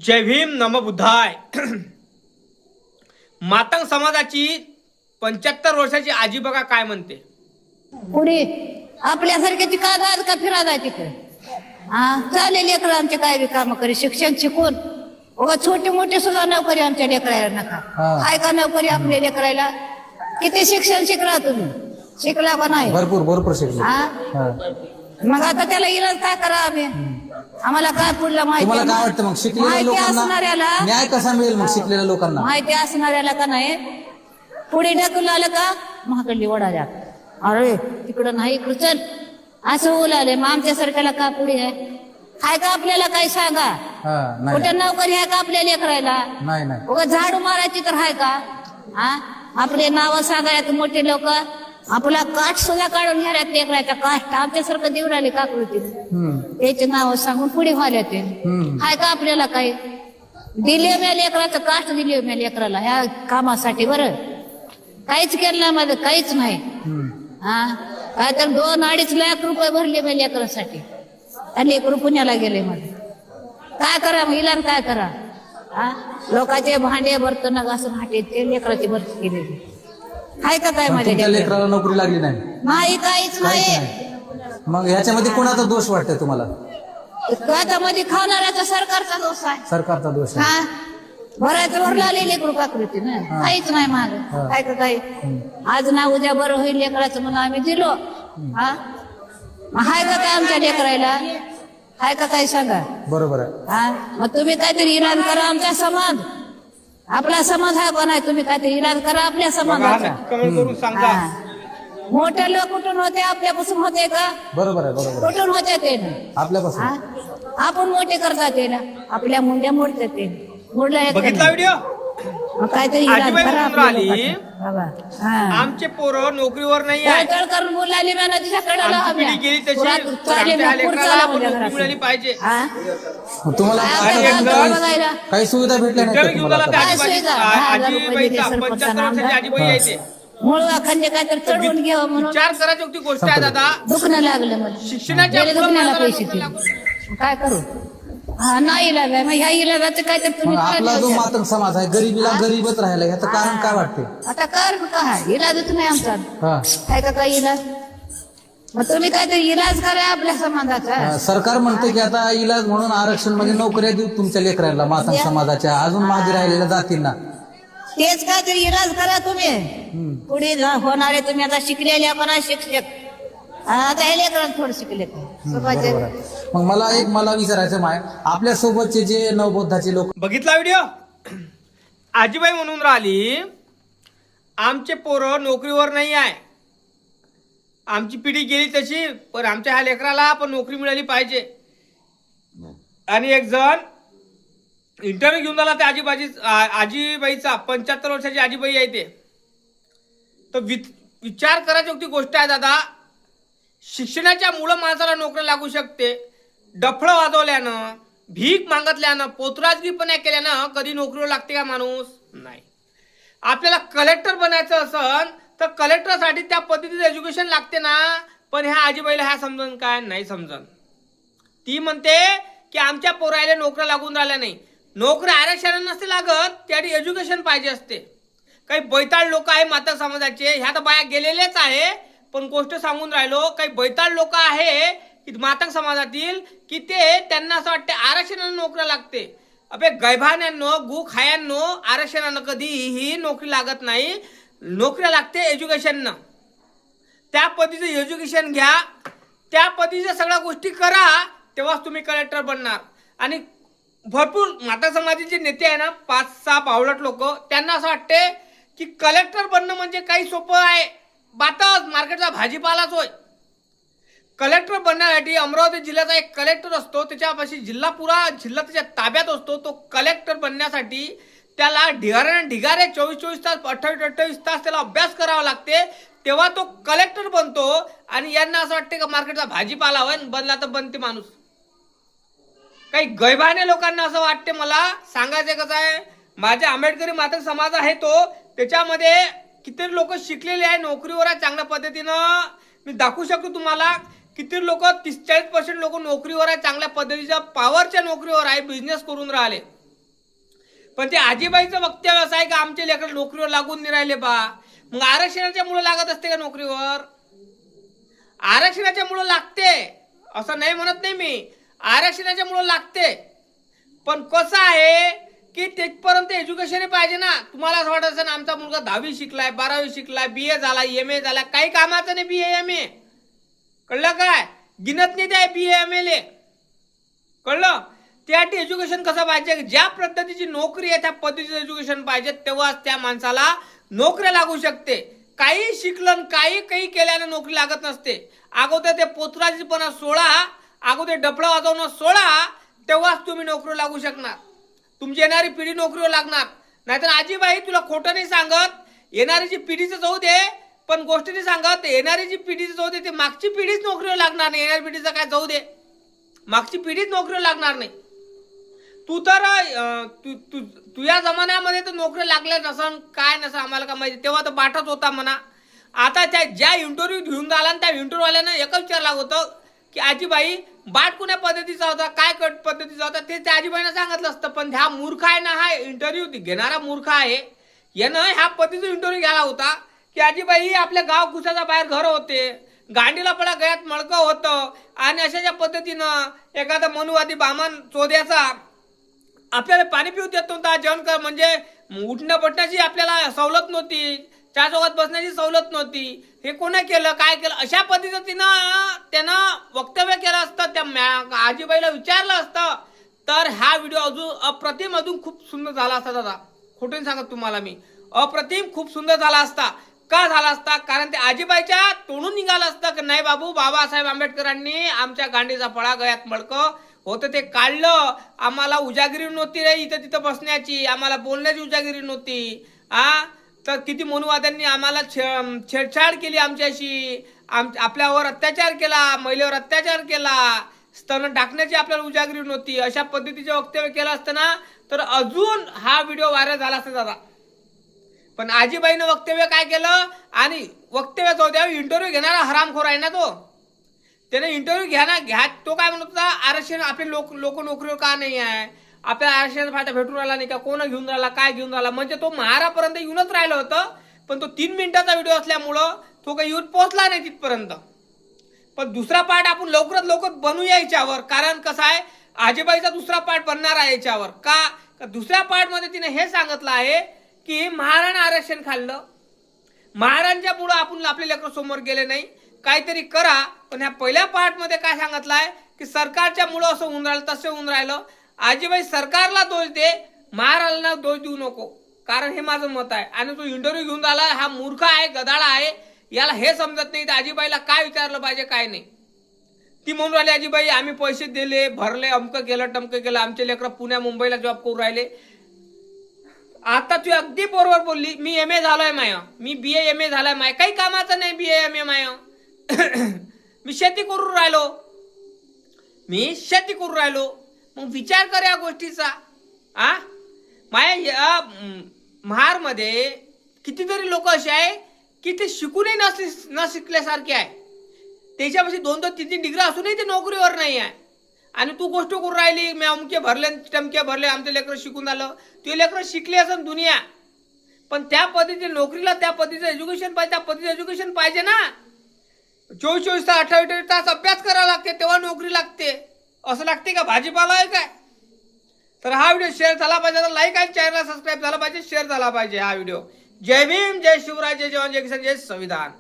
जय भीम नम बुद्धाय. मातंग समाजाची 75 वर्षाची आजी बघा काय म्हणते. पुढे आपल्यासारख्याची का जात का फिरा जाय तिकडे. चालेल लेकर आमचे काय बी काम करे शिक्षण शिकून छोटे मोठे सुद्धा नोकरी आमच्या लेकरायला नका. काय का नोकरी आपल्या लेकरायला. किती शिक्षण शिकला तुम्ही शिकला का नाही. भरपूर शिकलो. मग आता त्याला इलाज काय करा आम्ही. आम्हाला काय पुढलं माहिती काय वाटतं मग शिकलेल्या लोकांना असणाऱ्याला न्याय कसा मिळेल मग शिकलेल्या लोकांना. माहिती असणाऱ्याला का नाही पुढे ढकलून आलं का महाकडली वडाल्या अरे तिकडं नाही इकडं चल असं ओलाले. मग आमच्या सारख्याला का पुढे आहे. हाय का आपल्याला काही सांगा. कुठे नोकरी आहे का आपल्या लेकरायला. नाही झाडू मारायची तर हाय का. आपले नाव सांगायला मोठे लोक आपला काठ सुद्धा काढून घ्यायला लेकरायचा काठ आमच्यासारखं देऊ राहिले का कृती त्याचे नाव सांगून पुढे व्हायला ते हाय का आपल्याला काही. दिले मी लेकराचं काठ दिले मी लेकराला ह्या कामासाठी. बरं काहीच केलं नाही माझं काहीच नाही. काय तर 2-2.5 लाख रुपये भरले मी लेकरासाठी. लेकरू पुण्याला गेले मध्ये काय करा इलाज काय करा. लोकांचे भांडे बर्तन असं भांडे ते लेकराची भरती केलेली आहे का काय. माझ्या लेकराला नोकरी लागली नाही काहीच नाही. मग ह्याच्यामध्ये कोणाचा दोष वाटतोय तुम्हाला. मध्ये खाणाऱ्याचा सरकारचा दोष आहे. सरकारचा दोष आहे. बऱ्याच वरला आले लेकरू काकृती ना काहीच नाही माग काय का काही. आज ना उद्या बरं होईल लेकराचं म्हणून आम्ही दिलो. हाय का काय आमच्या लेकरायला हाय का काय सांगा. बरोबर आहे. मग तुम्ही काहीतरी इलाज करा आमचा समाज. आपला समाज हा पण आहे. तुम्ही काहीतरी इलाज करा आपल्या समाजाचा. मोठे लोक कुठून होते आपल्यापासून होते का. बरोबर आहे. कुठून होते ते आपल्यापासून आपण मोठे करतात ते ना आपल्या मुंड्या मोडतात ते मोडला बघितला व्हिडिओ. काहीतरी इलाज करा बाबा. आमचे पोरं नोकरीवर नाही आहे. तळ करून बोलाली ना तिच्याकडे पिढी गेली तशी मिळाली पाहिजे. तुम्हाला काही सुविधा भेटल्या नाही. आजीबाईचा 75 वर्षाची आजीबाई आहे ते मूळ खंडे काय तर चढवून घ्यावं म्हणून विचार करायची होती गोष्ट आहे दादा. दुखणं लागलं मला शिक्षणाच्या दुखण्याला पैसे दिले काय करू. नाही इलाज आहे. मग ह्या इलाजाचं काय तर तुम्ही आपला जो मातंग समाज आहे गरीबीला गरीबच राहिला ह्याचं कारण काय वाटते. आता कारण काय इलाजच नाही आमचा. काय का काय इलाज. मग तुम्ही काय तर इलाज करा आपल्या समाजाचा. सरकार म्हणते की आता इलाज म्हणून आरक्षण मध्ये नोकऱ्या देऊ तुमच्या लेकरांना मातंग समाजाच्या अजून मागे राहिलेल्या जातींना. तेच काय तरी इलाज करा तुम्ही. पुढे होणारे तुम्ही आता शिकलेले पण शिक्षक आता हे लेकरांना थोडं शिकले मग मला विचारायचं माय आपल्या सोबतचे जे नवबोधाचे लोक. बघितला व्हिडिओ. आजीबाई म्हणून राहिली आमचे पोरं नोकरीवर नाही आहे. आमची पिढी गेली तशी पण आमच्या ह्या लेकराला पण नोकरी मिळाली पाहिजे. आणि एक जण इंटरव्ह्यू घेऊन आला त्या आजीबाईचा 75 वर्षाची आजीबाई आहे ते. तर विचार करायची होती गोष्ट आहे दादा. शिक्षणाच्या मुळे माणसाला नोकरी लागू शकते. डफळं वाजवल्यानं भीक मागतल्यानं पोतराजगीपणा केल्यानं कधी नोकरीवर लागते का माणूस. नाही. आपल्याला कलेक्टर बनायचं असन तर कलेक्टरसाठी त्या पद्धतीचं एज्युकेशन लागते ना. पण ह्या आजीबाईला ह्या समजून काय नाही समजून. ती म्हणते की आमच्या पोरायला नोकऱ्या लागून राहिल्या नाही. नोकरी आरक्षण नसते लागत त्यासाठी एज्युकेशन पाहिजे असते. काही बैताळ लोक आहे मातंग समाजाचे ह्या तर बाया गेलेलेच आहे. पण गोष्ट सांगून राहिलो काही बैताळ लोक आहे की मातंग समाजातील की ते त्यांना असं वाटते आरक्षणानं नोकऱ्या लागते. अबे गैभान्यांनो गु खायांनो आरक्षणानं कधीही नोकरी लागत नाही. नोकऱ्या लागते एज्युकेशननं. त्या पद्धतीचं एज्युकेशन घ्या. त्या पद्धतीच्या सगळ्या गोष्टी करा तेव्हाच तुम्ही कलेक्टर बनणार. आणि भरपूर मातंग समाजाचे नेते आहे ना 5-6 बावळट लोक त्यांना असं वाटते की कलेक्टर बनणं म्हणजे काही सोपं आहे. बातच मार्केटचा भाजीपालाच होय. कलेक्टर बनण्यासाठी अमरावती जिल्ह्याचा एक कलेक्टर असतो. त्याच्यापाशी पुरा जिल्हा त्याच्या ताब्यात असतो. तो कलेक्टर बनण्यासाठी त्याला ढिगारे 24 तास 28 तास त्याला अभ्यास करावा लागते. तेव्हा तो कलेक्टर बनतो. आणि यांना असं वाटते का मार्केटचा भाजीपाला होय बनला तर बनते माणूस. काही गैबाने लोकांना असं वाटते. मला सांगायचं कसं आहे माझ्या आंबेडकरी मातंग समाज आहे तो त्याच्यामध्ये किती लोक शिकलेले आहे नोकरीवर आहे चांगल्या पद्धतीनं. मी दाखवू शकतो तुम्हाला किती लोक 30-40% लोक नोकरीवर आहे चांगल्या पद्धतीच्या पॉवरच्या नोकरीवर आहे बिझनेस करून राहिले. पण ते आजीबाईचं वक्तव्य असं आहे का आमचे लेकर नोकरीवर लागून नाही राहिले बा. मग आरक्षणाच्या मुळे लागत असते का नोकरीवर? आरक्षणाच्या मुळे लागते असं नाही म्हणत नाही मी, आरक्षणाच्या मुळे लागते. पण कसं आहे की तिथपर्यंत एज्युकेशन पाहिजे ना. तुम्हाला असं वाटत असेल आमचा मुलगा 10वी शिकलाय, 12वी शिकलाय, BA झाला, MA झाला, काही कामाचं नाही BA MA. कळलं काय? गिनत नाही त्या BA MA. कळलं? त्यासाठी एज्युकेशन कसं पाहिजे, ज्या पद्धतीची नोकरी आहे त्या पद्धतीचं एज्युकेशन पाहिजे, तेव्हाच त्या माणसाला नोकरी लागू शकते. काही शिकलं काही काही केल्याने नोकरी लागत नसते. अगोदर ते पोतराजीपणा सोडा, अगोदर डफळं वाजवणं सोडा, तेव्हाच तुम्ही नोकरी लागू शकणार. तुमची येणारी पिढी नोकरीवर लागणार. नाहीतर आजीबाई तुला खोटं नाही सांगत, येणारी जी पिढीचं जाऊ दे, पण गोष्ट नाही सांगत, येणारी जी पिढीचं जाऊ दे, ती मागची पिढीच नोकरीवर लागणार नाही. येणारी पिढीचं काय जाऊ दे, मागची पिढीच नोकरीवर लागणार नाही. तू तर तुझ्या जमान्यामध्ये तर नोकरी लागल्या नसन काय नसं आम्हाला का माहिती, तेव्हा तर बाटच होता म्हणा. आता त्या ज्या इंटरव्ह्यू घेऊन झाला त्या इंटरव्ह्यूवाल्यानं एकच विचारलं होतं की आजीबाई बाट कुण्या पद्धतीचा होता, काय कट पद्धतीचा होता, ते त्या आजीबाईनं सांगितलं असतं. पण ह्या मूर्ख आहे ना, हा इंटरव्ह्यू घेणारा मूर्ख आहे, यानं ह्या पद्धतीचा इंटरव्ह्यू घ्यायला होता की आजीबाई आपल्या गाव कुसाच्या बाहेर घर होते, गांडीला पडा गळ्यात मळकं होतं, आणि अशाच्या पद्धतीनं एखादा मनुवादी बामण चोद्याचा आपल्याला पाणी पिऊ देत नव्हता, जेवण कर म्हणजे उठणं बटण्याची आपल्याला सवलत नव्हती, चहा चौकात बसण्याची सवलत नव्हती. हे कोणी केलं, काय केलं, अशा पद्धतीनं त्यानं वक्तव्य केलं असतं, त्या आजीबाईला विचारलं असतं, तर हा व्हिडिओ अजून अप्रतिम अजून खूप सुंदर झाला असता. दादा खोटून सांगत तुम्हाला मी, अप्रतिम खूप सुंदर झाला असता. का झाला असता? कारण ते आजीबाईच्या तोडून निघालं असतं की नाही बाबू, बाबासाहेब आंबेडकरांनी आमच्या गांडीचा फळा गळ्यात मडकं होतं ते काढलं, आम्हाला उजागिरी नव्हती रे इथं तिथं बसण्याची, आम्हाला बोलण्याची उजागिरी नव्हती. तर किती मनुवाद्यांनी आम्हाला छेडछाड केली आमच्याशी, आपल्यावर अत्याचार केला, महिलेवर अत्याचार केला, स्तन टाकण्याची आपल्याला उजागिरी नव्हती. अशा पद्धतीचे वक्तव्य केलं असतं ना तर अजून हा व्हिडिओ व्हायरल झाला असता दादा. पण आजीबाईनं वक्तव्य काय केलं, आणि वक्तव्य जाऊ द्या, इंटरव्ह्यू घेणारा हरामखोर आहे ना तो, त्याने इंटरव्ह्यू घ्या तो काय म्हणत होता, आरक्षण आपले लोक नोकरीवर का नाही आहे, आपल्याला आरक्षणाचा फायदा भेटून राहिला नाही का, कोण घेऊन राहिला, काय घेऊन राहिला, म्हणजे तो महारापर्यंत येऊनच राहिलं होतं. पण तो 3 मिनिटाचा व्हिडिओ असल्यामुळं तो काही येऊन पोहोचला नाही तिथपर्यंत. पण दुसरा पार्ट आपण लवकरात लवकर बनवूया याच्यावर, कारण कसं आहे आजीबाईचा दुसरा पार्ट बनणार आहे याच्यावर. का दुसऱ्या पार्टमध्ये तिने हे सांगितलं आहे की महाराणा आरक्षण खाल्लं, महाराजांच्या मुळे आपण आपले लेकर समोर गेले नाही, काहीतरी करा. पण ह्या पहिल्या पार्टमध्ये काय सांगितलं आहे की सरकारच्या मुळे असं होऊन राहिलं, तसं होऊन राहिलं. आजीबाई सरकारला दोष दे, महाराजांना दोष देऊ नको, कारण हे माझं मत आहे. आणि तो इंटरव्ह्यू घेऊन राहिला हा मूर्ख आहे, गदाळा आहे, याला हे समजत नाही तर आजीबाईला काय विचारलं पाहिजे काय नाही. ती म्हणून राहिली आजीबाई आम्ही पैसे दिले, भरले, अमकं केलं टमकं केलं, आमचे लेकर पुण्या मुंबईला जॉब करू राहिले. आता तू अगदी बरोबर बोलली, मी MA झालोय माय, मी BA MA झालाय माय, काही कामाचं नाही BA MA माय. मी शेती करू राहिलो, मग विचार कर या गोष्टीचा. महारमध्ये कितीतरी लोक असे आहे की ते शिकूनही न शिकल्यासारखे आहे, त्याच्यापाशी 2-2, 3-3 डिग्री असूनही ते नोकरीवर नाही आहे. आणि तू गोष्ट करून राहिली मी अमके भरले टमके भरले, आमचे लेकर शिकून आलं, ते लेकर शिकले असं दुनिया. पण त्या पद्धतीने नोकरीला त्या पद्धतीचं एज्युकेशन पाहिजे, त्या पद्धतीचं एज्युकेशन पाहिजे ना. 24 तास 28 तास अभ्यास करावा लागते तेव्हा नोकरी लागते, असं लागते का भाजीपाला आहे काय. तर हा व्हिडिओ शेअर झाला पाहिजे, लाईक आणि चॅनलला सबस्क्राईब झाला पाहिजे, शेअर झाला पाहिजे हा व्हिडिओ. जय भीम, जय शिवराय, जय जवान, जय किसान, जय संविधान.